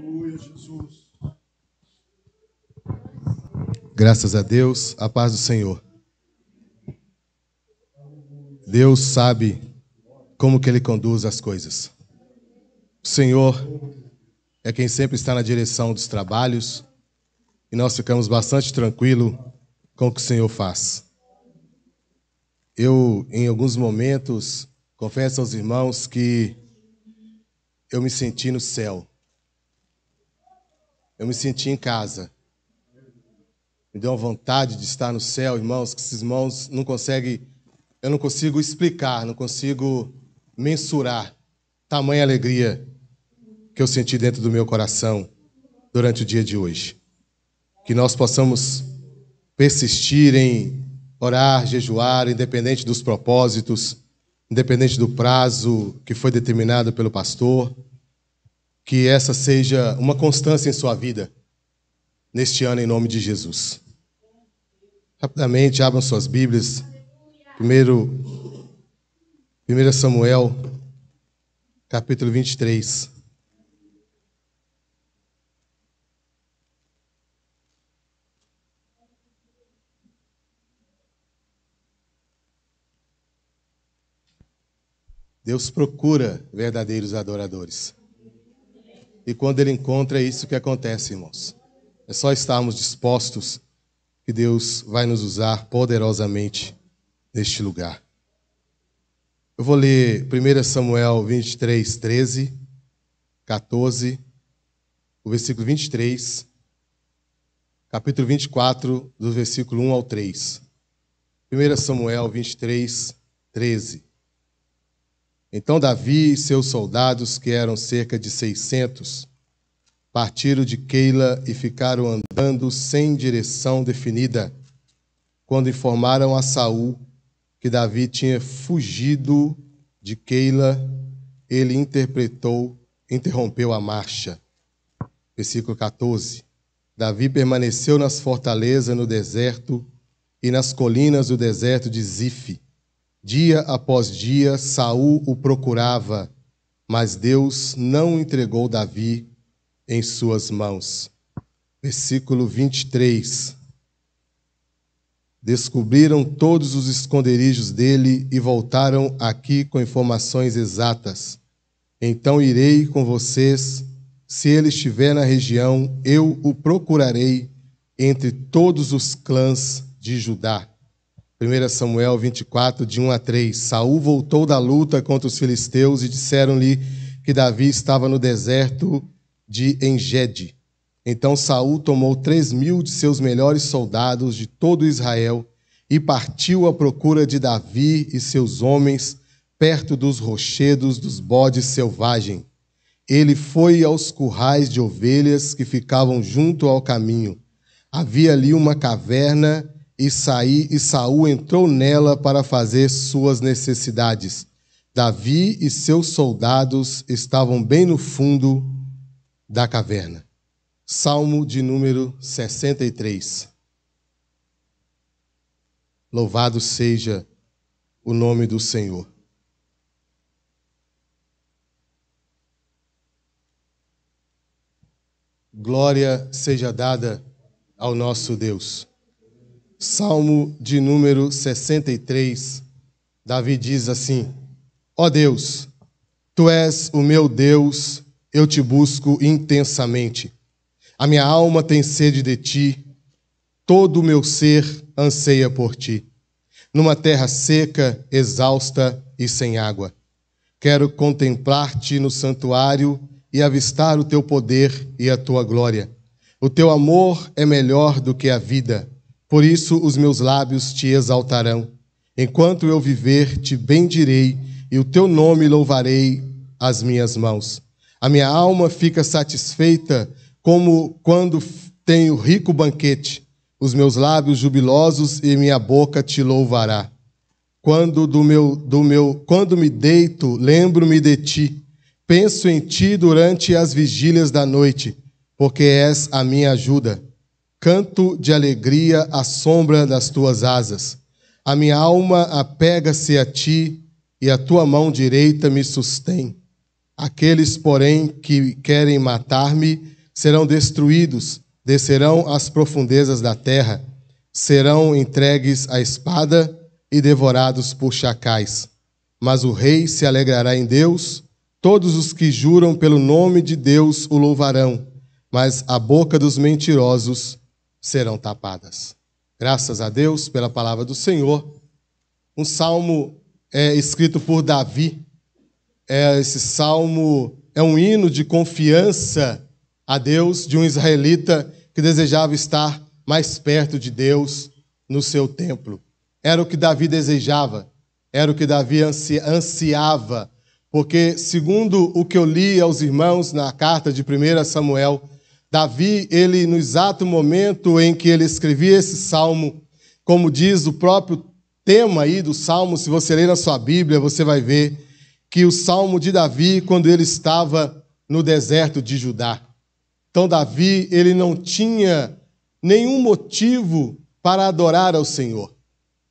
Aleluia, Jesus. Graças a Deus, a paz do Senhor. Deus sabe como que Ele conduz as coisas. O Senhor é quem sempre está na direção dos trabalhos e nós ficamos bastante tranquilos com o que o Senhor faz. Eu, em alguns momentos, confesso aos irmãos que eu me senti no céu. Eu me senti em casa. Me deu uma vontade de estar no céu, irmãos, que esses irmãos não conseguem, eu não consigo explicar, não consigo mensurar tamanha alegria que eu senti dentro do meu coração durante o dia de hoje. Que nós possamos persistir em orar, jejuar, independente dos propósitos, independente do prazo que foi determinado pelo pastor, que essa seja uma constância em sua vida neste ano, em nome de Jesus. Rapidamente, abram suas Bíblias. 1 Samuel, capítulo 23. Deus procura verdadeiros adoradores. E quando Ele encontra, é isso que acontece, irmãos. É só estarmos dispostos que Deus vai nos usar poderosamente neste lugar. Eu vou ler 1 Samuel 23, 13, 14, o versículo 23, capítulo 24, do versículo 1 ao 3. 1 Samuel 23, 13. Então Davi e seus soldados, que eram cerca de 600, partiram de Keila e ficaram andando sem direção definida. Quando informaram a Saul que Davi tinha fugido de Keila, ele interrompeu a marcha. Versículo 14. Davi permaneceu nas fortalezas no deserto e nas colinas do deserto de Zif. Dia após dia, Saul o procurava, mas Deus não entregou Davi em suas mãos. Versículo 23. Descobriram todos os esconderijos dele e voltaram aqui com informações exatas. Então irei com vocês. Se ele estiver na região, eu o procurarei entre todos os clãs de Judá. 1 Samuel 24, de 1 a 3. Saul voltou da luta contra os filisteus e disseram-lhe que Davi estava no deserto de Engede. Então Saul tomou 3.000 de seus melhores soldados de todo Israel e partiu à procura de Davi e seus homens perto dos rochedos dos bodes selvagens. Ele foi aos currais de ovelhas que ficavam junto ao caminho. Havia ali uma caverna e Saul entrou nela para fazer suas necessidades. Davi e seus soldados estavam bem no fundo da caverna. Salmo de número 63. Louvado seja o nome do Senhor. Glória seja dada ao nosso Deus. Salmo de número 63, Davi diz assim: Ó Deus, Tu és o meu Deus, eu te busco intensamente. A minha alma tem sede de Ti, todo o meu ser anseia por Ti. Numa terra seca, exausta e sem água. Quero contemplar-Te no santuário e avistar o Teu poder e a Tua glória. O Teu amor é melhor do que a vida. Por isso os meus lábios te exaltarão. Enquanto eu viver, te bendirei, e o teu nome louvarei as minhas mãos. A minha alma fica satisfeita como quando tenho rico banquete. Os meus lábios jubilosos e minha boca te louvará. Quando me deito, lembro-me de ti. Penso em ti durante as vigílias da noite, porque és a minha ajuda. Canto de alegria à sombra das tuas asas. A minha alma apega-se a ti, e a tua mão direita me sustém. Aqueles, porém, que querem matar-me serão destruídos, descerão às profundezas da terra, serão entregues à espada e devorados por chacais. Mas o rei se alegrará em Deus, todos os que juram pelo nome de Deus o louvarão, mas a boca dos mentirosos serão tapadas. Graças a Deus pela palavra do Senhor. Um salmo escrito por Davi. Esse salmo é um hino de confiança a Deus de um israelita que desejava estar mais perto de Deus no seu templo. Era o que Davi desejava, era o que Davi ansiava, porque, segundo o que eu li aos irmãos na carta de 1 Samuel, Davi, ele, no exato momento em que ele escrevia esse salmo, como diz o próprio tema aí do salmo, se você ler na sua Bíblia, você vai ver que o salmo de Davi, quando ele estava no deserto de Judá. Então, Davi, ele não tinha nenhum motivo para adorar ao Senhor.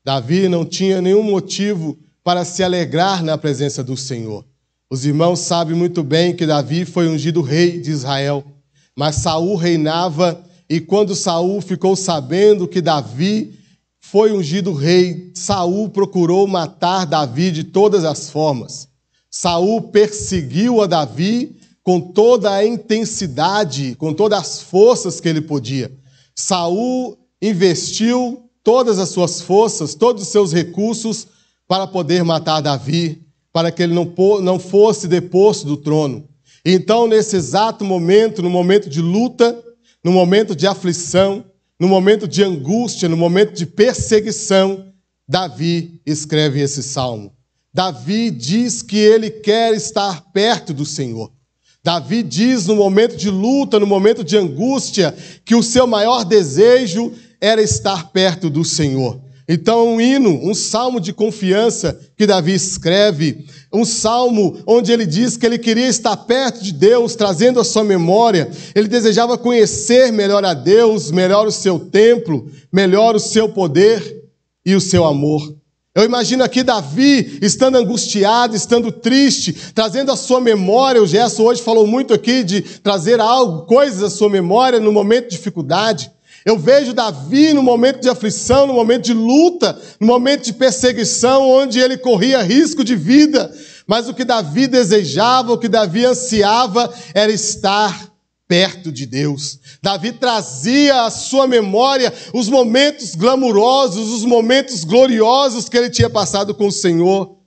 Davi não tinha nenhum motivo para se alegrar na presença do Senhor. Os irmãos sabem muito bem que Davi foi ungido rei de Israel, mas Saul reinava, e quando Saul ficou sabendo que Davi foi ungido rei, Saul procurou matar Davi de todas as formas. Saul perseguiu a Davi com toda a intensidade, com todas as forças que ele podia. Saul investiu todas as suas forças, todos os seus recursos para poder matar Davi, para que ele não fosse deposto do trono. Então, nesse exato momento, no momento de luta, no momento de aflição, no momento de angústia, no momento de perseguição, Davi escreve esse salmo. Davi diz que ele quer estar perto do Senhor. Davi diz no momento de luta, no momento de angústia, que o seu maior desejo era estar perto do Senhor. Então, um hino, um salmo de confiança que Davi escreve, um salmo onde ele diz que ele queria estar perto de Deus, trazendo a sua memória, ele desejava conhecer melhor a Deus, melhor o seu templo, melhor o seu poder e o seu amor. Eu imagino aqui Davi estando angustiado, estando triste, trazendo a sua memória. O Gerson hoje falou muito aqui de trazer algo, coisas à sua memória no momento de dificuldade. Eu vejo Davi no momento de aflição, no momento de luta, no momento de perseguição, onde ele corria risco de vida. Mas o que Davi desejava, o que Davi ansiava, era estar perto de Deus. Davi trazia à sua memória os momentos glamurosos, os momentos gloriosos que ele tinha passado com o Senhor.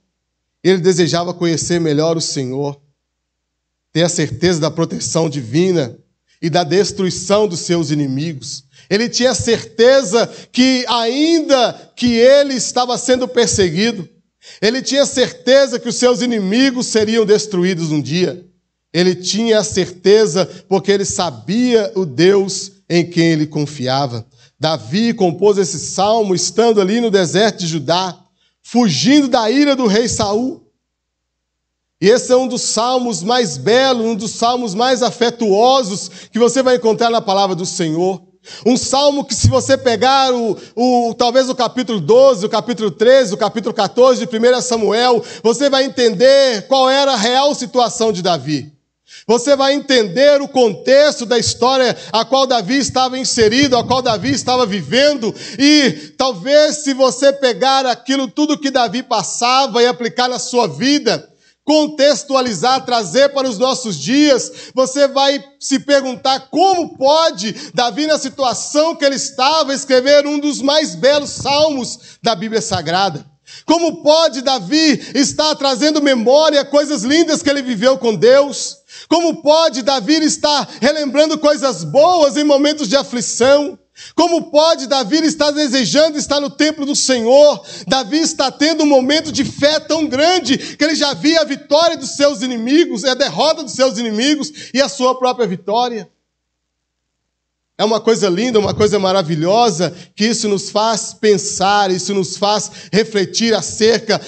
Ele desejava conhecer melhor o Senhor, ter a certeza da proteção divina e da destruição dos seus inimigos. Ele tinha certeza que, ainda que ele estava sendo perseguido, ele tinha certeza que os seus inimigos seriam destruídos um dia. Ele tinha a certeza porque ele sabia o Deus em quem ele confiava. Davi compôs esse salmo estando ali no deserto de Judá, fugindo da ira do rei Saul. E esse é um dos salmos mais belos, um dos salmos mais afetuosos que você vai encontrar na palavra do Senhor. Um salmo que, se você pegar talvez o capítulo 12, o capítulo 13, o capítulo 14 de 1 Samuel, você vai entender qual era a real situação de Davi. Você vai entender o contexto da história a qual Davi estava inserido, a qual Davi estava vivendo, e talvez, se você pegar aquilo tudo que Davi passava e aplicar na sua vida, contextualizar, trazer para os nossos dias, você vai se perguntar como pode Davi, na situação que ele estava, escrever um dos mais belos salmos da Bíblia Sagrada. Como pode Davi estar trazendo memória coisas lindas que ele viveu com Deus? Como pode Davi estar relembrando coisas boas em momentos de aflição? Como pode Davi estar desejando estar no templo do Senhor? Davi está tendo um momento de fé tão grande que ele já via a vitória dos seus inimigos, a derrota dos seus inimigos e a sua própria vitória. É uma coisa linda, uma coisa maravilhosa, que isso nos faz pensar, isso nos faz refletir acerca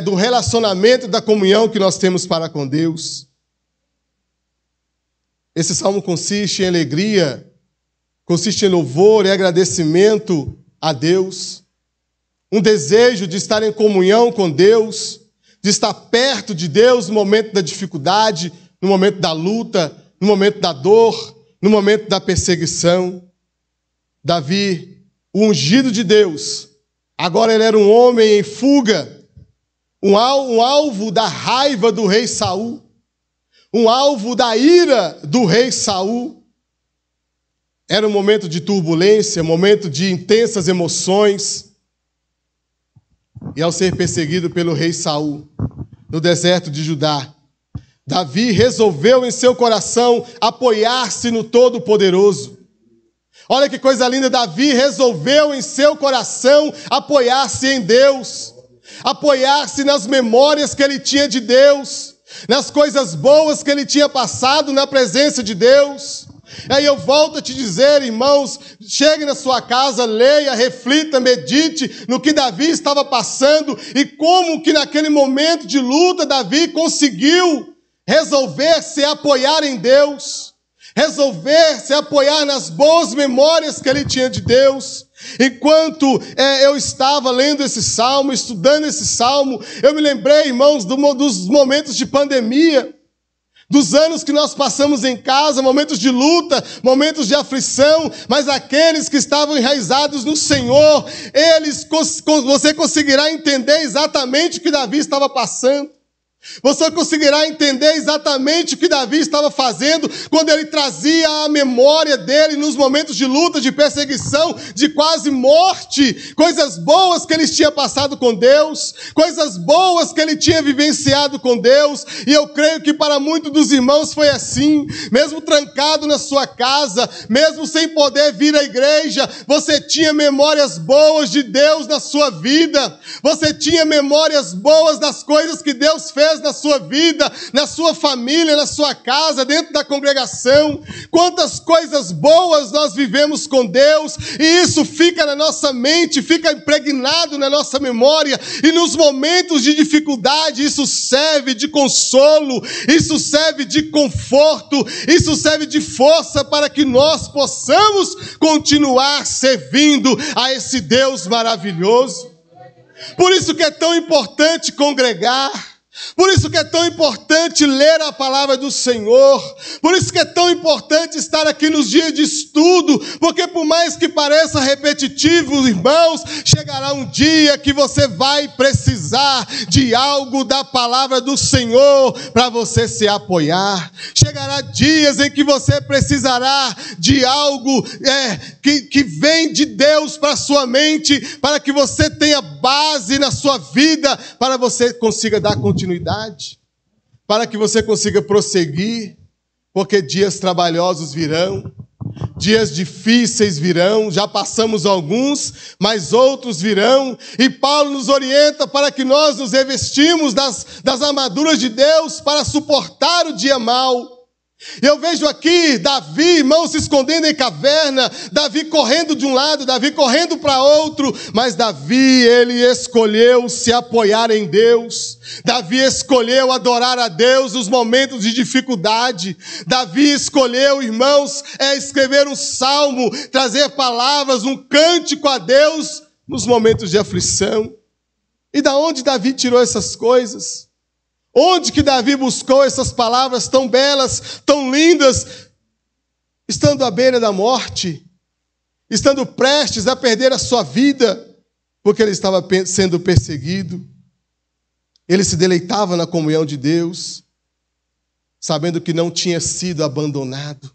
do relacionamento e da comunhão que nós temos para com Deus. Esse salmo consiste em alegria, consiste em louvor e agradecimento a Deus, um desejo de estar em comunhão com Deus, de estar perto de Deus no momento da dificuldade, no momento da luta, no momento da dor, no momento da perseguição. Davi, o ungido de Deus, agora ele era um homem em fuga, um alvo da raiva do rei Saul, um alvo da ira do rei Saul. Era um momento de turbulência, um momento de intensas emoções. E ao ser perseguido pelo rei Saul, no deserto de Judá, Davi resolveu em seu coração apoiar-se no Todo-Poderoso. Olha que coisa linda, Davi resolveu em seu coração apoiar-se em Deus, apoiar-se nas memórias que ele tinha de Deus, nas coisas boas que ele tinha passado na presença de Deus. Aí eu volto a te dizer, irmãos, chegue na sua casa, leia, reflita, medite no que Davi estava passando e como que naquele momento de luta Davi conseguiu resolver se apoiar em Deus, resolver se apoiar nas boas memórias que ele tinha de Deus. Enquanto eu estava lendo esse salmo, estudando esse salmo, eu me lembrei, irmãos, dos momentos de pandemia, dos anos que nós passamos em casa, momentos de luta, momentos de aflição, mas aqueles que estavam enraizados no Senhor, você conseguirá entender exatamente o que Davi estava passando. Você conseguirá entender exatamente o que Davi estava fazendo quando ele trazia a memória dele nos momentos de luta, de perseguição, de quase morte, coisas boas que ele tinha passado com Deus, coisas boas que ele tinha vivenciado com Deus. E eu creio que para muitos dos irmãos foi assim, mesmo trancado na sua casa, mesmo sem poder vir à igreja, você tinha memórias boas de Deus na sua vida, você tinha memórias boas das coisas que Deus fez na sua vida, na sua família, na sua casa, dentro da congregação. Quantas coisas boas nós vivemos com Deus, e isso fica na nossa mente, fica impregnado na nossa memória, e nos momentos de dificuldade isso serve de consolo, isso serve de conforto, isso serve de força para que nós possamos continuar servindo a esse Deus maravilhoso. Por isso que é tão importante congregar, por isso que é tão importante ler a palavra do Senhor, por isso que é tão importante estar aqui nos dias de estudo, porque por mais que pareça repetitivo, irmãos, chegará um dia que você vai precisar de algo da palavra do Senhor para você se apoiar. Chegará dias em que você precisará de algo que vem de Deus para a sua mente, para que você tenha base na sua vida, para você consiga dar continuidade, para que você consiga prosseguir, porque dias trabalhosos virão, dias difíceis virão, já passamos alguns, mas outros virão, e Paulo nos orienta para que nós nos revestimos das armaduras de Deus para suportar o dia mau. Eu vejo aqui Davi, irmão, se escondendo em caverna, Davi correndo de um lado, Davi correndo para outro, mas Davi, ele escolheu se apoiar em Deus. Davi escolheu adorar a Deus nos momentos de dificuldade. Davi escolheu, irmãos, escrever um salmo, trazer palavras, um cântico a Deus nos momentos de aflição. E da onde Davi tirou essas coisas? Onde que Davi buscou essas palavras tão belas, tão lindas, estando à beira da morte, estando prestes a perder a sua vida, porque ele estava sendo perseguido? Ele se deleitava na comunhão de Deus, sabendo que não tinha sido abandonado.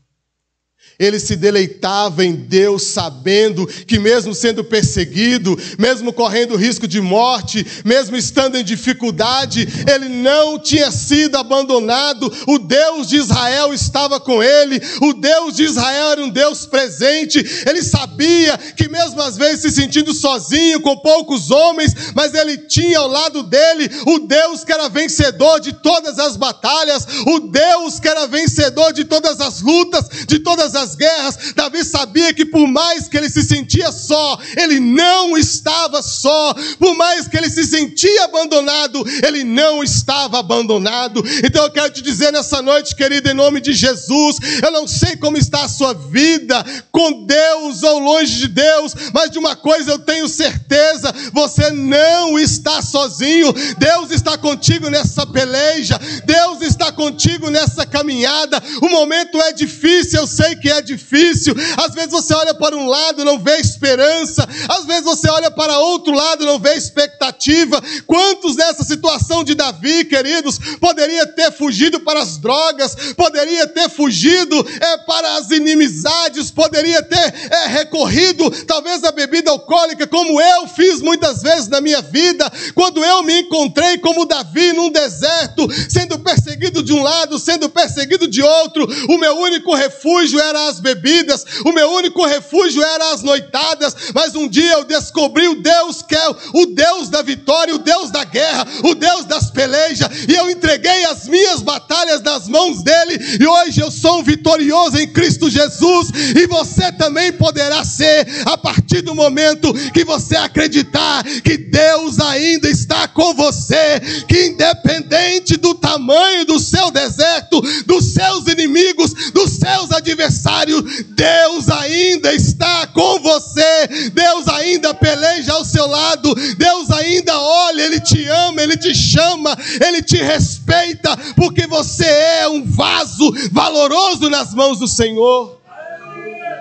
Ele se deleitava em Deus, sabendo que mesmo sendo perseguido, mesmo correndo risco de morte, mesmo estando em dificuldade, ele não tinha sido abandonado. O Deus de Israel estava com ele, o Deus de Israel era um Deus presente. Ele sabia que mesmo às vezes se sentindo sozinho, com poucos homens, mas ele tinha ao lado dele o Deus que era vencedor de todas as batalhas, o Deus que era vencedor de todas as lutas, de todas as guerras. Davi sabia que por mais que ele se sentia sentia só, ele não estava só. Por mais que ele se sentia abandonado, ele não estava abandonado. Então eu quero te dizer nessa noite, querido, em nome de Jesus, eu não sei como está a sua vida, com Deus ou longe de Deus, mas de uma coisa eu tenho certeza: você não está sozinho. Deus está contigo nessa peleja, Deus está contigo nessa caminhada. O momento é difícil, eu sei que é difícil. Às vezes você olha para um lado e não vê esperança, às vezes você olha para outro lado e não vê expectativa. Quantos nessa situação de Davi, queridos, poderia ter fugido para as drogas, poderia ter fugido para as inimizades, poderia ter recorrido talvez à bebida alcoólica, como eu fiz muitas vezes na minha vida, quando eu me encontrei como Davi num deserto, sendo perseguido de um lado, sendo perseguido de outro. O meu único refúgio era as bebidas, o meu único refúgio era as noitadas. Mas um dia eu descobri o Deus que é o Deus da vitória, o Deus da guerra, o Deus das pelejas, e eu entreguei as minhas batalhas nas mãos dele, e hoje eu sou um vitorioso em Cristo Jesus. E você também poderá ser, a partir do momento que você acreditar que Deus ainda está com você, que independente do tamanho do seu deserto, dos seus inimigos, dos seus adversários, Deus ainda está com você, Deus ainda peleja ao seu lado, Deus ainda olha, Ele te ama, Ele te chama, Ele te respeita, porque você é um vaso valoroso nas mãos do Senhor.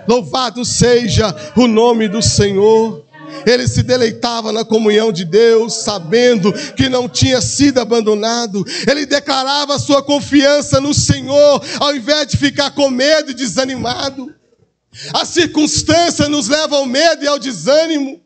Louvado seja o nome do Senhor. Ele se deleitava na comunhão de Deus, sabendo que não tinha sido abandonado. Ele declarava a sua confiança no Senhor, ao invés de ficar com medo e desanimado. A circunstância nos leva ao medo e ao desânimo.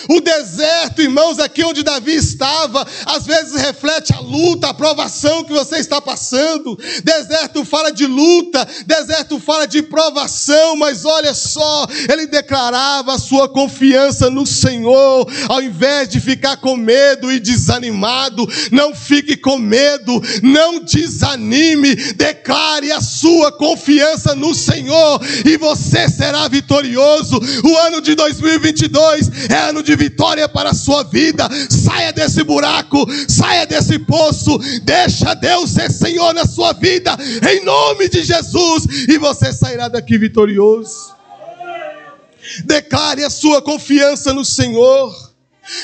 O deserto, irmãos, aqui onde Davi estava, às vezes reflete a luta, a provação que você está passando. Deserto fala de luta, deserto fala de provação, mas olha só, ele declarava a sua confiança no Senhor, ao invés de ficar com medo e desanimado. Não fique com medo, não desanime, declare a sua confiança no Senhor e você será vitorioso. O ano de 2022 é ano de vitória para a sua vida. Saia desse buraco, saia desse poço, deixa Deus ser Senhor na sua vida, em nome de Jesus, e você sairá daqui vitorioso. Declare a sua confiança no Senhor.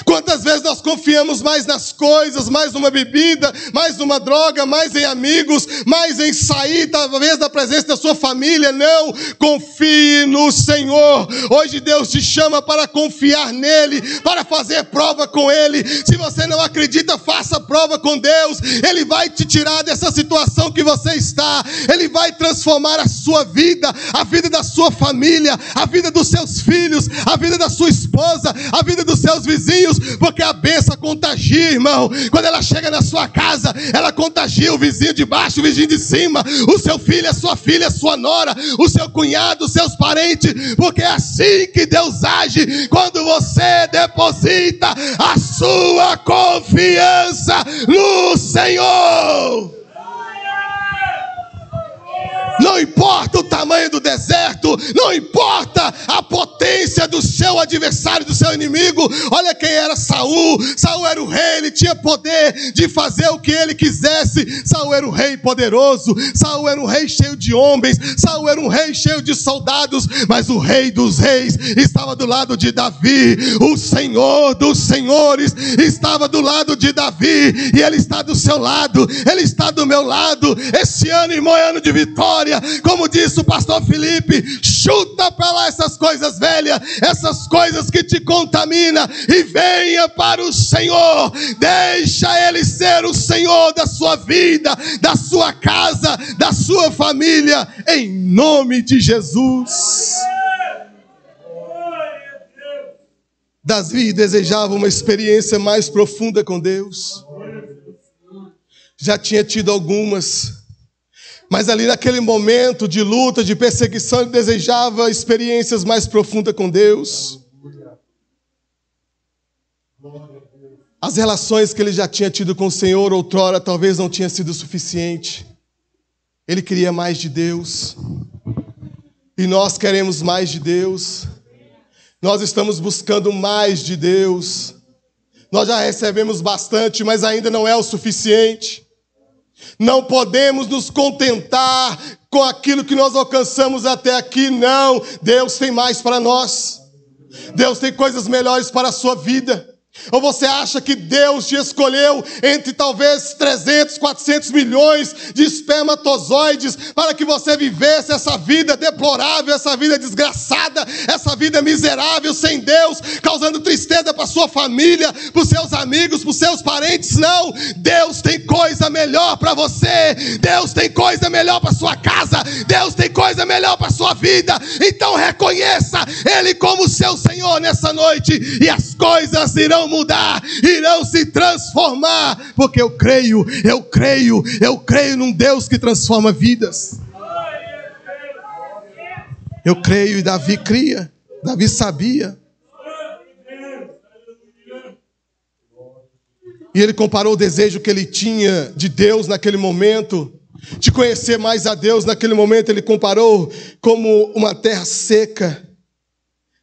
Quantas vezes nós confiamos mais nas coisas, mais numa bebida, mais numa droga, mais em amigos, mais em sair, talvez da presença da sua família. Não, confie no Senhor. Hoje Deus te chama para confiar nele, para fazer prova com ele. Se você não acredita, faça prova com Deus. Ele vai te tirar dessa situação que você está. Ele vai transformar a sua vida, a vida da sua família, a vida dos seus filhos, a vida da sua esposa, a vida dos seus vizinhos. Porque a bênção contagia, irmão. Quando ela chega na sua casa, ela contagia o vizinho de baixo, o vizinho de cima, o seu filho, a sua filha, a sua nora, o seu cunhado, os seus parentes. Porque é assim que Deus age, quando você deposita a sua confiança no Senhor. Não importa o tamanho do deserto, não importa a potência do seu adversário, do seu inimigo. Olha quem era Saul. Saul era o rei, ele tinha poder de fazer o que ele quisesse. Saul era um rei poderoso, Saul era um rei cheio de homens, Saul era um rei cheio de soldados, mas o rei dos reis estava do lado de Davi. O Senhor dos senhores estava do lado de Davi, e ele está do seu lado, ele está do meu lado. Esse ano, irmão, é ano de vitória. Como disse o pastor Felipe, chuta para lá essas coisas velhas, essas coisas que te contaminam, e venha para o Senhor. Deixa Ele ser o Senhor da sua vida, da sua casa, da sua família, em nome de Jesus. Davi desejava uma experiência mais profunda com Deus. Já tinha tido algumas, mas ali naquele momento de luta, de perseguição, ele desejava experiências mais profundas com Deus. As relações que ele já tinha tido com o Senhor outrora talvez não tinha sido suficiente. Ele queria mais de Deus. E nós queremos mais de Deus. Nós estamos buscando mais de Deus. Nós já recebemos bastante, mas ainda não é o suficiente. Não podemos nos contentar com aquilo que nós alcançamos até aqui, não. Deus tem mais para nós. Deus tem coisas melhores para a sua vida. Ou você acha que Deus te escolheu entre talvez 300, 400 milhões de espermatozoides para que você vivesse essa vida deplorável, essa vida desgraçada, essa vida miserável sem Deus, causando tristeza para sua família, para os seus amigos, para os seus parentes? Não, Deus tem coisa melhor para você, Deus tem coisa melhor para sua casa, Deus tem coisa melhor para sua vida. Então reconheça Ele como seu Senhor nessa noite e as coisas irão mudar, irão se transformar, porque eu creio num Deus que transforma vidas. Eu creio, e Davi cria, Davi sabia. E ele comparou o desejo que ele tinha de Deus naquele momento, de conhecer mais a Deus naquele momento, ele comparou como uma terra seca,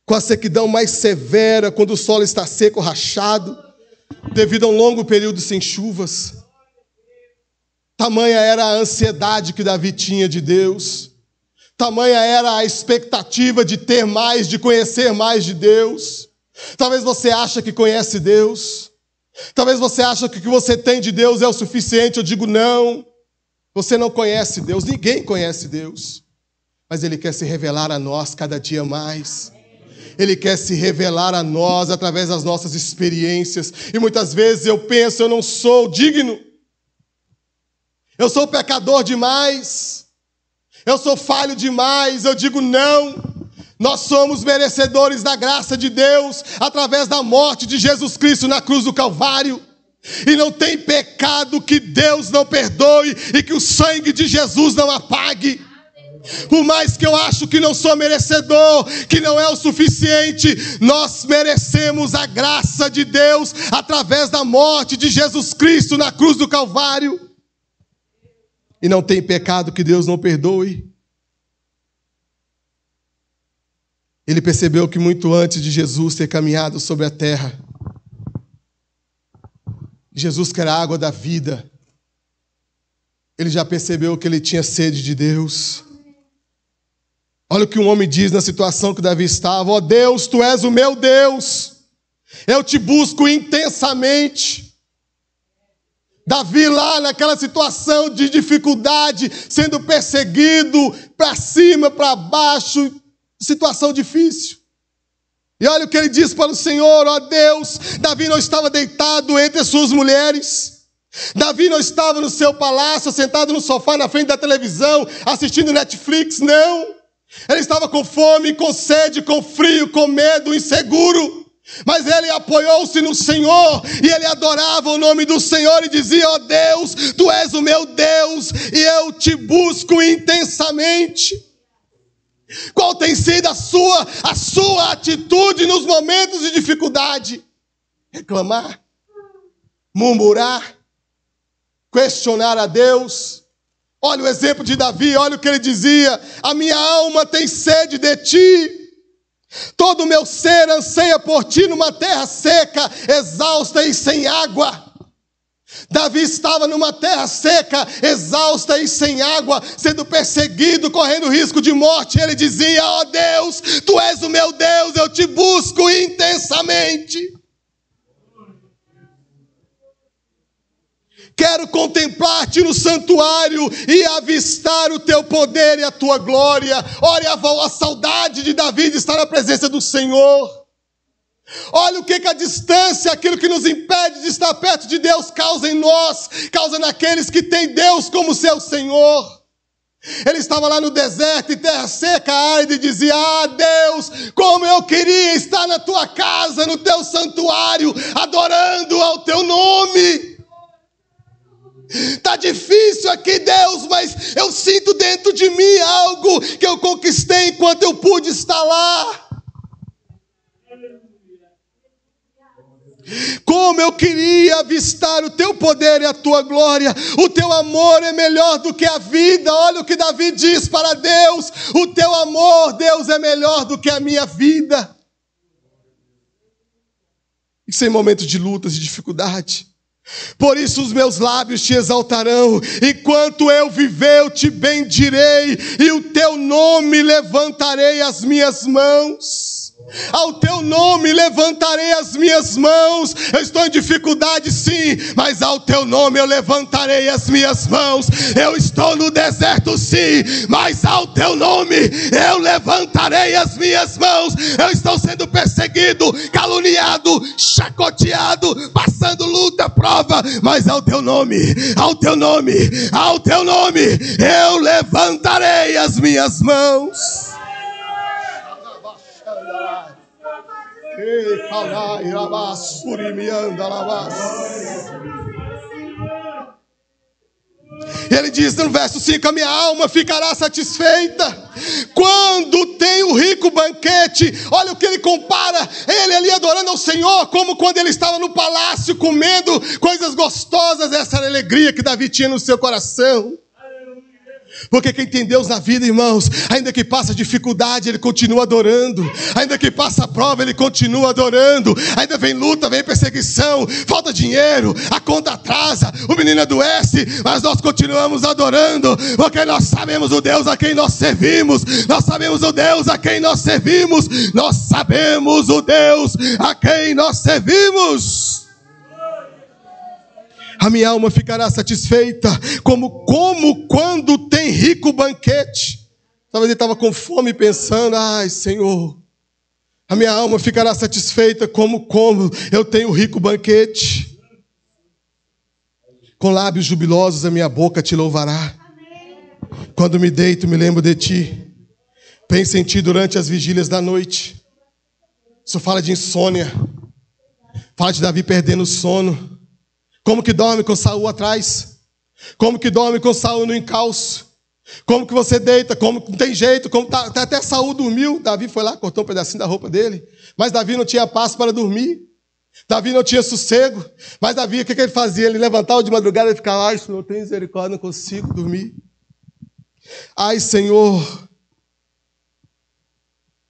com a sequidão mais severa, quando o solo está seco, rachado, devido a um longo período sem chuvas. Tamanha era a ansiedade que Davi tinha de Deus. Tamanha era a expectativa de ter mais, de conhecer mais de Deus. Talvez você ache que conhece Deus. Talvez você ache que o que você tem de Deus é o suficiente. Eu digo não. Você não conhece Deus, ninguém conhece Deus. Mas Ele quer se revelar a nós cada dia mais. Ele quer se revelar a nós através das nossas experiências. E muitas vezes eu penso, eu não sou digno. Eu sou pecador demais. Eu sou falho demais. Eu digo não. Nós somos merecedores da graça de Deus através da morte de Jesus Cristo na cruz do Calvário. E não tem pecado que Deus não perdoe e que o sangue de Jesus não apague. Por mais que eu acho que não sou merecedor, que não é o suficiente, nós merecemos a graça de Deus através da morte de Jesus Cristo na cruz do Calvário. E não tem pecado que Deus não perdoe. Ele percebeu que muito antes de Jesus ter caminhado sobre a terra, Jesus, que era a água da vida, ele já percebeu que ele tinha sede de Deus. Olha o que um homem diz na situação que Davi estava: ó Deus, tu és o meu Deus, eu te busco intensamente. Davi lá naquela situação de dificuldade, sendo perseguido para cima, para baixo, situação difícil. E olha o que ele diz para o Senhor: ó Deus, Davi não estava deitado entre as suas mulheres. Davi não estava no seu palácio, sentado no sofá na frente da televisão, assistindo Netflix, não. Ele estava com fome, com sede, com frio, com medo, inseguro. Mas ele apoiou-se no Senhor e ele adorava o nome do Senhor e dizia: ó Deus, tu és o meu Deus e eu te busco intensamente. Qual tem sido a sua atitude nos momentos de dificuldade? Reclamar, murmurar, questionar a Deus. Olha o exemplo de Davi, olha o que ele dizia: a minha alma tem sede de ti. Todo o meu ser anseia por ti numa terra seca, exausta e sem água. Davi estava numa terra seca, exausta e sem água, sendo perseguido, correndo risco de morte. Ele dizia: ó Deus, tu és o meu Deus, eu te busco intensamente. Quero contemplar-te no santuário e avistar o teu poder e a tua glória. Olha a saudade de Davi de estar na presença do Senhor. Olha o que a distância, aquilo que nos impede de estar perto de Deus, causa em nós, causa naqueles que têm Deus como seu Senhor. Ele estava lá no deserto, em terra seca, árida, e dizia: ah Deus, como eu queria estar na tua casa, no teu santuário, adorando ao teu nome. Está difícil aqui, Deus, mas eu sinto dentro de mim algo que eu conquistei enquanto eu pude estar lá. Como eu queria avistar o teu poder e a tua glória. O teu amor é melhor do que a vida. Olha o que Davi diz para Deus: o teu amor, Deus, é melhor do que a minha vida. Isso em momentos de lutas e dificuldade. Por isso os meus lábios te exaltarão, enquanto eu viver eu te bendirei, e o teu nome levantarei as minhas mãos. Ao teu nome levantarei as minhas mãos. Eu estou em dificuldade sim, mas ao teu nome eu levantarei as minhas mãos. Eu estou no deserto sim, mas ao teu nome eu levantarei as minhas mãos. Eu estou sendo perseguido, caluniado, chacoteado, passando luta, prova, mas ao teu nome, ao teu nome, ao teu nome eu levantarei as minhas mãos. E ele diz no verso 5: a minha alma ficará satisfeita quando tem o rico banquete. Olha o que ele compara, ele ali adorando ao Senhor, como quando ele estava no palácio comendo coisas gostosas. Essa era a alegria que Davi tinha no seu coração. Porque quem tem Deus na vida, irmãos, ainda que passa dificuldade, ele continua adorando. Ainda que passa prova, ele continua adorando. Ainda vem luta, vem perseguição, falta dinheiro, a conta atrasa, o menino adoece, mas nós continuamos adorando, porque nós sabemos o Deus a quem nós servimos. Nós sabemos o Deus a quem nós servimos. Nós sabemos o Deus a quem nós servimos. A minha alma ficará satisfeita, como quando tem rico banquete. Talvez ele estava com fome pensando: ai Senhor, a minha alma ficará satisfeita como eu tenho rico banquete. Com lábios jubilosos a minha boca te louvará. Quando me deito me lembro de ti. Penso em ti durante as vigílias da noite. Isso fala de insônia. Fala de Davi perdendo o sono. Como que dorme com Saul atrás? Como que dorme com Saul no encalço? Como que você deita? Como não tem jeito? Como até Saul dormiu. Davi foi lá, cortou um pedacinho da roupa dele. Mas Davi não tinha paz para dormir. Davi não tinha sossego. Mas Davi, o que ele fazia? Ele levantava de madrugada e ficava: ai Senhor, tem misericórdia, não consigo dormir. Ai Senhor,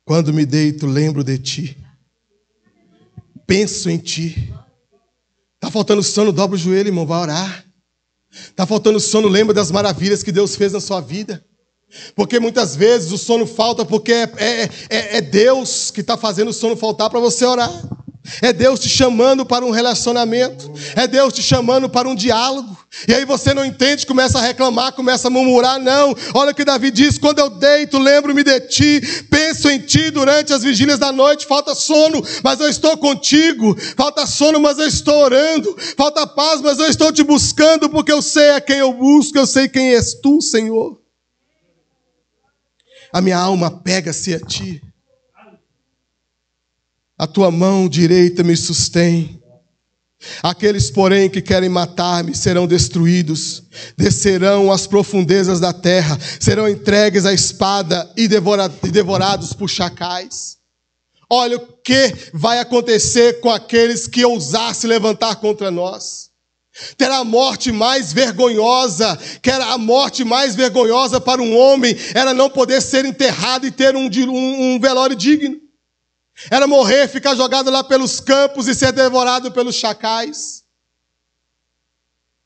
quando me deito lembro de ti. Penso em ti. Está faltando sono, dobra o joelho, irmão, vai orar. Está faltando sono, lembra das maravilhas que Deus fez na sua vida. Porque muitas vezes o sono falta porque é Deus que está fazendo o sono faltar para você orar. É Deus te chamando para um relacionamento. É Deus te chamando para um diálogo. E aí você não entende, começa a reclamar, começa a murmurar. Não, olha o que Davi diz: quando eu deito, lembro-me de ti. Penso em ti durante as vigílias da noite. Falta sono, mas eu estou contigo. Falta sono, mas eu estou orando. Falta paz, mas eu estou te buscando. Porque eu sei a quem eu busco. Eu sei quem és tu, Senhor. A minha alma pega-se a ti. A tua mão direita me sustém. Aqueles, porém, que querem matar-me serão destruídos. Descerão às profundezas da terra. Serão entregues à espada e devorados por chacais. Olha o que vai acontecer com aqueles que ousar se levantar contra nós. Terá a morte mais vergonhosa. Que era a morte mais vergonhosa para um homem era não poder ser enterrado e ter um velório digno. Era morrer, ficar jogado lá pelos campos e ser devorado pelos chacais.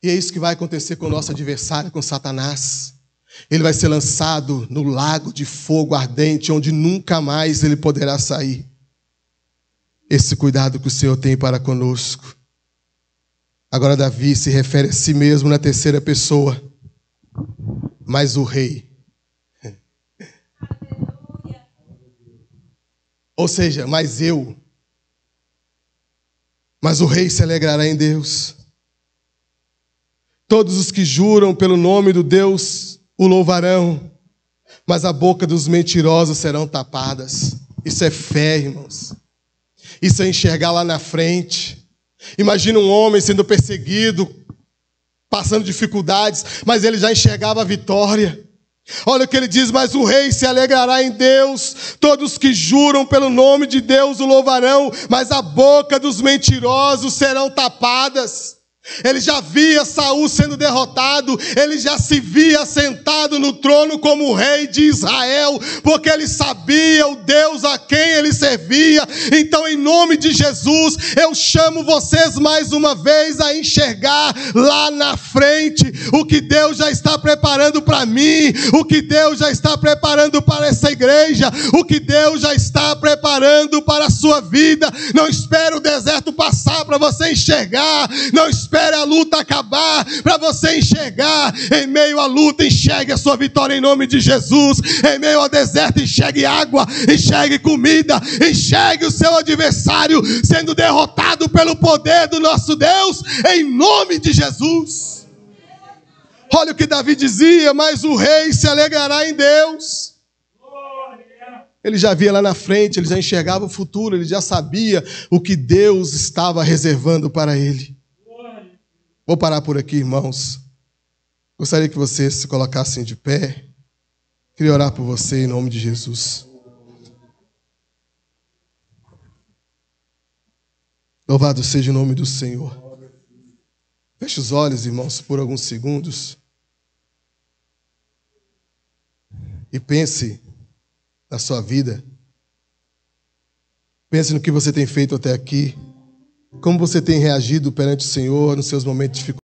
E é isso que vai acontecer com o nosso adversário, com Satanás. Ele vai ser lançado no lago de fogo ardente, onde nunca mais ele poderá sair. Esse cuidado que o Senhor tem para conosco. Agora Davi se refere a si mesmo na terceira pessoa. Mas o rei. Ou seja, mas o rei se alegrará em Deus. Todos os que juram pelo nome do Deus o louvarão, mas a boca dos mentirosos serão tapadas. Isso é fé, irmãos. Isso é enxergar lá na frente. Imagina um homem sendo perseguido, passando dificuldades, mas ele já enxergava a vitória. Olha o que ele diz: mas o rei se alegrará em Deus. Todos que juram pelo nome de Deus o louvarão, mas a boca dos mentirosos serão tapadas. Ele já via Saul sendo derrotado, ele já se via sentado no trono como rei de Israel, porque ele sabia o Deus a quem ele servia. Então, em nome de Jesus, eu chamo vocês mais uma vez a enxergar lá na frente o que Deus já está preparando para mim, o que Deus já está preparando para essa igreja, o que Deus já está preparando para a sua vida. Não espere o deserto passar para você enxergar, não espere a luta acabar para você enxergar. Em meio à luta, enxergue a sua vitória em nome de Jesus. Em meio ao deserto, enxergue água, enxergue comida, enxergue o seu adversário sendo derrotado pelo poder do nosso Deus, em nome de Jesus. Olha o que Davi dizia: mas o rei se alegrará em Deus. Ele já via lá na frente, ele já enxergava o futuro, ele já sabia o que Deus estava reservando para ele. Vou parar por aqui, irmãos. Gostaria que vocês se colocassem de pé. Queria orar por você em nome de Jesus. Louvado seja o nome do Senhor. Feche os olhos, irmãos, por alguns segundos. E pense na sua vida. Pense no que você tem feito até aqui. Como você tem reagido perante o Senhor nos seus momentos de dificuldade.